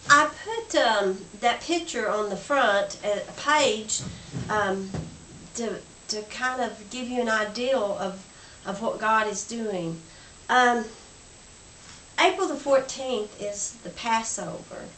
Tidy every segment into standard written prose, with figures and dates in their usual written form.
I put that picture on the front page to kind of give you an idea of what God is doing. April the 14th is the Passover.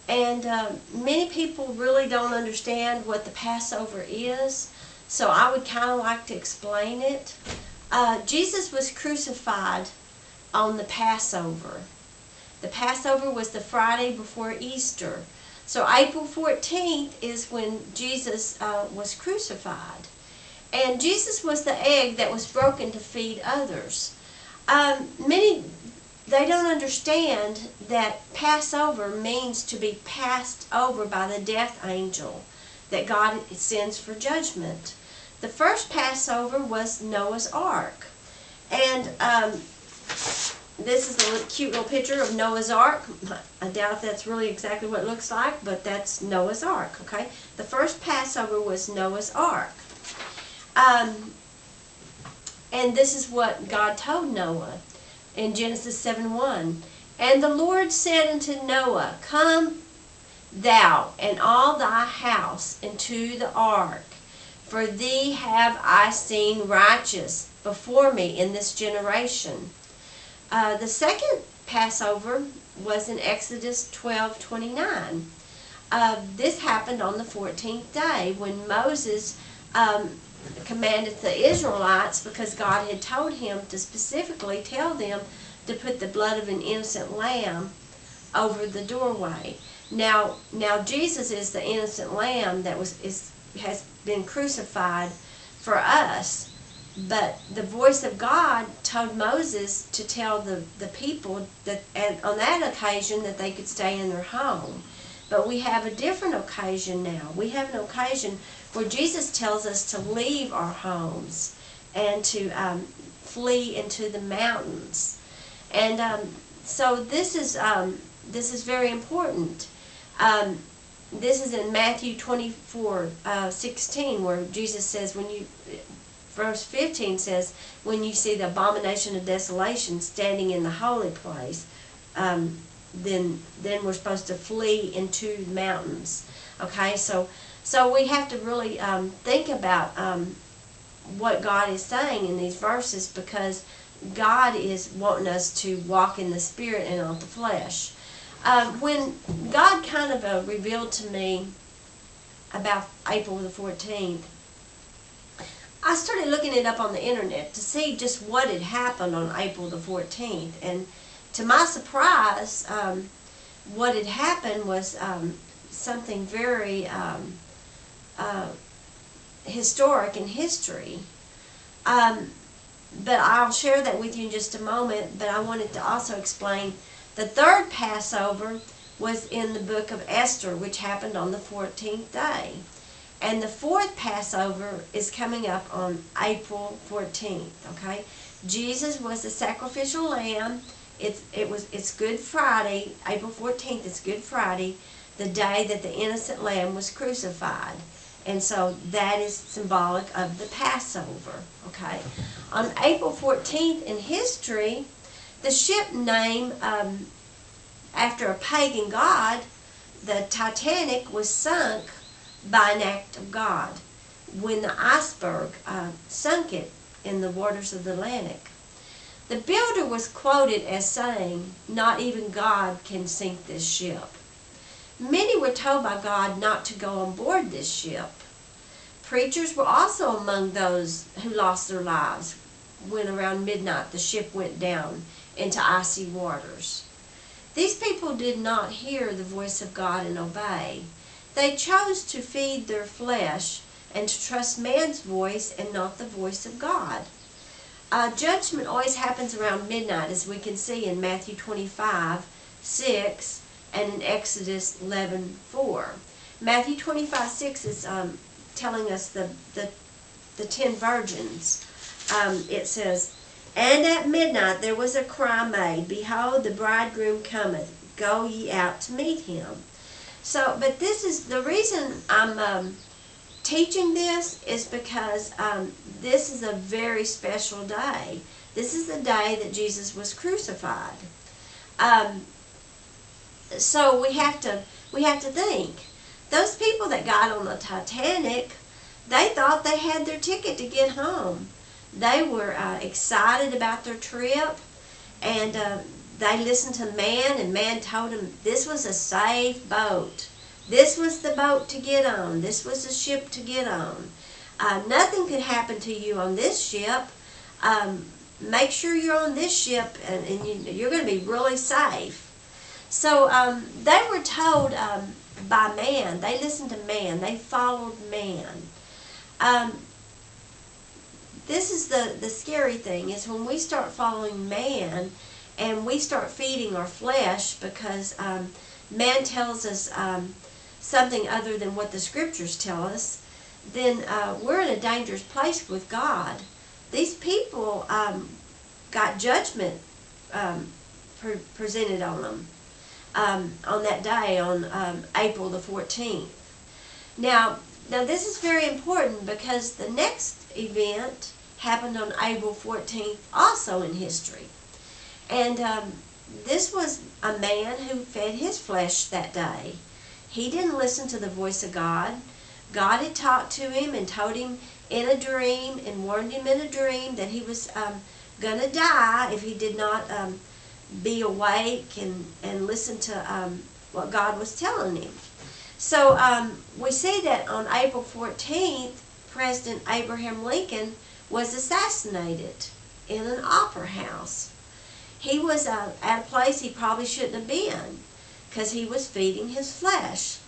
And many people really don't understand what the Passover is, so I would kind of like to explain it. Jesus was crucified on the Passover. The Passover was the Friday before Easter. So April 14th is when Jesus was crucified. And Jesus was the egg that was broken to feed others. Many, they don't understand that Passover means to be passed over by the death angel that God sends for judgment. The first Passover was Noah's Ark. And this is a cute little picture of Noah's Ark. I doubt if that's really exactly what it looks like, but that's Noah's Ark, okay? The first Passover was Noah's Ark. And this is what God told Noah in Genesis 7:1. And the Lord said unto Noah, Come thou and all thy house into the ark, for thee have I seen righteous before me in this generation. The second Passover was in Exodus 12:29. This happened on the 14th day when Moses commanded the Israelites, because God had told him to specifically tell them to put the blood of an innocent lamb over the doorway. Now Jesus is the innocent lamb that has been crucified for us. But the voice of God told Moses to tell the people that on that occasion that they could stay in their home. But we have a different occasion now. We have an occasion where Jesus tells us to leave our homes and to flee into the mountains. And so this is very important. This is in Matthew 24:16, where Jesus says, verse 15 says, when you see the abomination of desolation standing in the holy place, then we're supposed to flee into the mountains. Okay, so we have to really think about what God is saying in these verses, because God is wanting us to walk in the Spirit and not the flesh. When God kind of revealed to me about April the 14th, I started looking it up on the internet to see just what had happened on April the 14th. And to my surprise, what had happened was something very historic in history. But I'll share that with you in just a moment. But I wanted to also explain the third Passover was in the book of Esther, which happened on the 14th day. And the fourth Passover is coming up on April 14th, okay? Jesus was the sacrificial lamb. It's Good Friday, April 14th is Good Friday, the day that the innocent lamb was crucified. And so that is symbolic of the Passover, okay? On April 14th in history, the ship named after a pagan god, the Titanic, was sunk by an act of God when the iceberg sunk it in the waters of the Atlantic. The builder was quoted as saying, "Not even God can sink this ship." Many were told by God not to go on board this ship. Preachers were also among those who lost their lives when around midnight the ship went down into icy waters. These people did not hear the voice of God and obey. They chose to feed their flesh and to trust man's voice and not the voice of God. Judgment always happens around midnight, as we can see in Matthew 25:6 and in Exodus 11:4. Matthew 25:6 is telling us the 10 virgins. It says, "And at midnight there was a cry made, Behold, the bridegroom cometh, go ye out to meet him." So, but this is the reason I'm teaching this, is because this is a very special day. This is the day that Jesus was crucified. so we have to think. Those people that got on the Titanic, they thought they had their ticket to get home. They were excited about their trip, and they listened to man, and man told them this was a safe boat. This was the boat to get on. This was the ship to get on. Nothing could happen to you on this ship. Make sure you're on this ship, and you're going to be really safe. So they were told by man. They listened to man. They followed man. This is the scary thing, is when we start following man and we start feeding our flesh because man tells us something other than what the scriptures tell us, then we're in a dangerous place with God. These people got judgment presented on them on that day, on April the 14th. Now this is very important, because the next event happened on April 14th also in history. And this was a man who fed his flesh that day. He didn't listen to the voice of God. God had talked to him and told him in a dream and warned him in a dream that he was going to die if he did not be awake and listen to what God was telling him. So we see that on April 14th, President Abraham Lincoln was assassinated in an opera house. He was at a place he probably shouldn't have been, because he was feeding his flesh.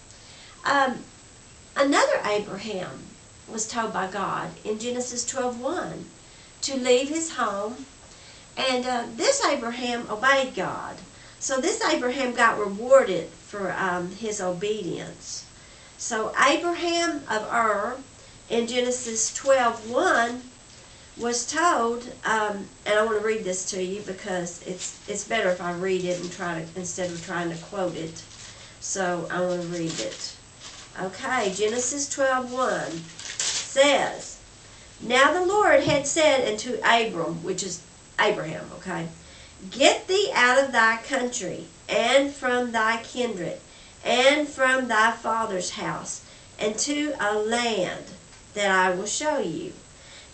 Another Abraham was told by God in Genesis 12:1 to leave his home, and this Abraham obeyed God. So this Abraham got rewarded for his obedience. So Abraham of Ur in Genesis 12:1 was told, and I want to read this to you because it's better if I read it and instead of trying to quote it. So I want to read it. Okay, Genesis 12:1 says, "Now the Lord had said unto Abram," which is Abraham, okay, "Get thee out of thy country, and from thy kindred, and from thy father's house, and to a land that I will show you."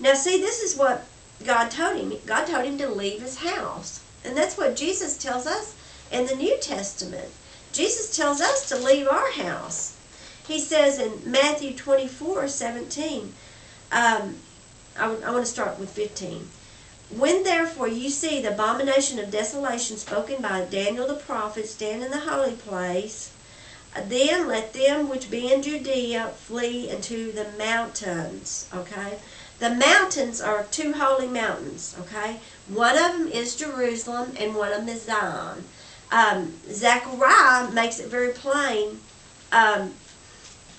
Now see, this is what God told him. God told him to leave his house. And that's what Jesus tells us in the New Testament. Jesus tells us to leave our house. He says in Matthew 24:17, I want to start with 15. "When therefore you see the abomination of desolation spoken by Daniel the prophet stand in the holy place, then let them which be in Judea flee into the mountains." Okay? The mountains are two holy mountains. Okay? One of them is Jerusalem and one of them is Zion. Zechariah makes it very plain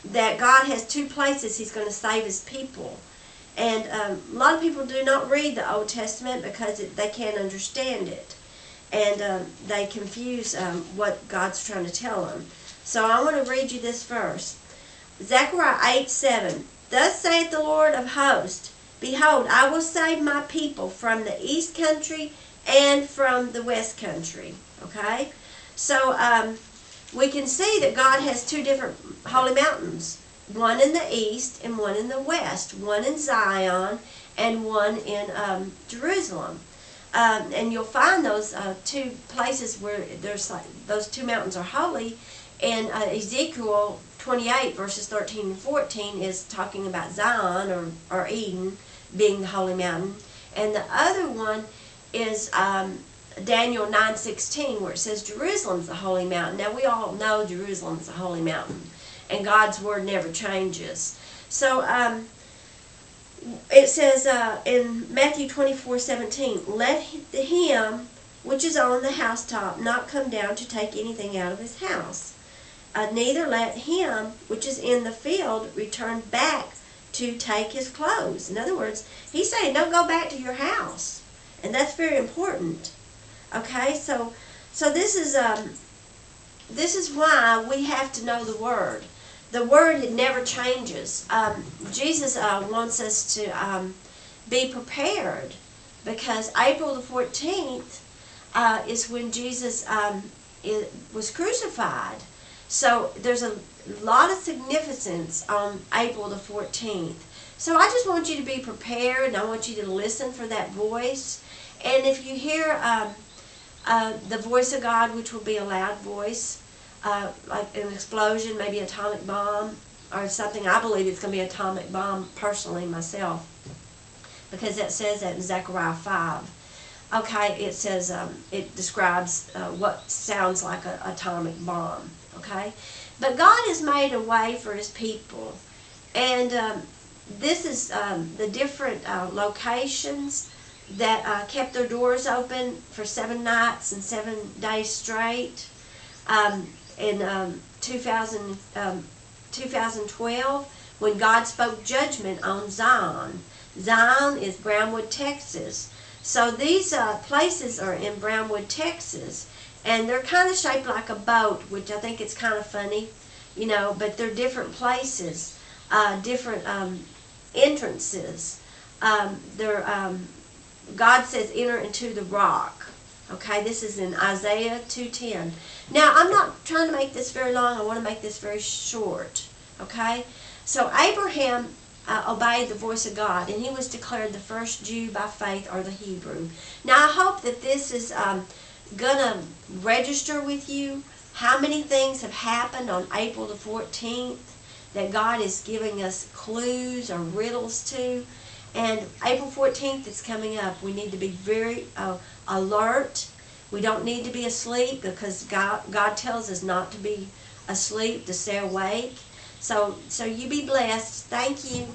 that God has two places He's going to save His people. And a lot of people do not read the Old Testament because they can't understand it. And they confuse what God's trying to tell them. So I want to read you this verse. Zechariah 8:7. "Thus saith the Lord of hosts, Behold, I will save my people from the east country and from the west country." Okay? So we can see that God has two different holy mountains. One in the east and one in the west. One in Zion and one in Jerusalem. And you'll find those two places where there's those two mountains are holy. And Ezekiel 28 verses 13 and 14 is talking about Zion or Eden being the holy mountain. And the other one is Daniel 9:16, where it says Jerusalem's the holy mountain. Now we all know Jerusalem's the holy mountain, and God's word never changes. So it says in Matthew 24:17, "Let him which is on the housetop not come down to take anything out of his house. Neither let him which is in the field return back to take his clothes." In other words, he's saying don't go back to your house. And that's very important. Okay, so this is why we have to know the Word. The Word, it never changes. Jesus wants us to be prepared, because April the 14th is when Jesus was crucified. So there's a lot of significance on April the 14th. So I just want you to be prepared, and I want you to listen for that voice. And if you hear the voice of God, which will be a loud voice, like an explosion, maybe atomic bomb or something, I believe it's going to be an atomic bomb personally myself, because it says that in Zechariah 5. Okay, it says, it describes what sounds like an atomic bomb. Okay, but God has made a way for His people, and this is the different locations that kept their doors open for 7 nights and 7 days straight in 2012, when God spoke judgment on Zion. Zion is Brownwood, Texas. So these places are in Brownwood, Texas, and they're kind of shaped like a boat, which I think is kind of funny, you know, but they're different places, different entrances. God says enter into the rock. Okay, this is in Isaiah 2:10. Now, I'm not trying to make this very long. I want to make this very short. Okay, so Abraham obeyed the voice of God, and he was declared the first Jew by faith, or the Hebrew. Now, I hope that this is going to register with you how many things have happened on April the 14th that God is giving us clues or riddles to. And April 14th is coming up. We need to be very alert. We don't need to be asleep, because God tells us not to be asleep, to stay awake. So you be blessed. Thank you.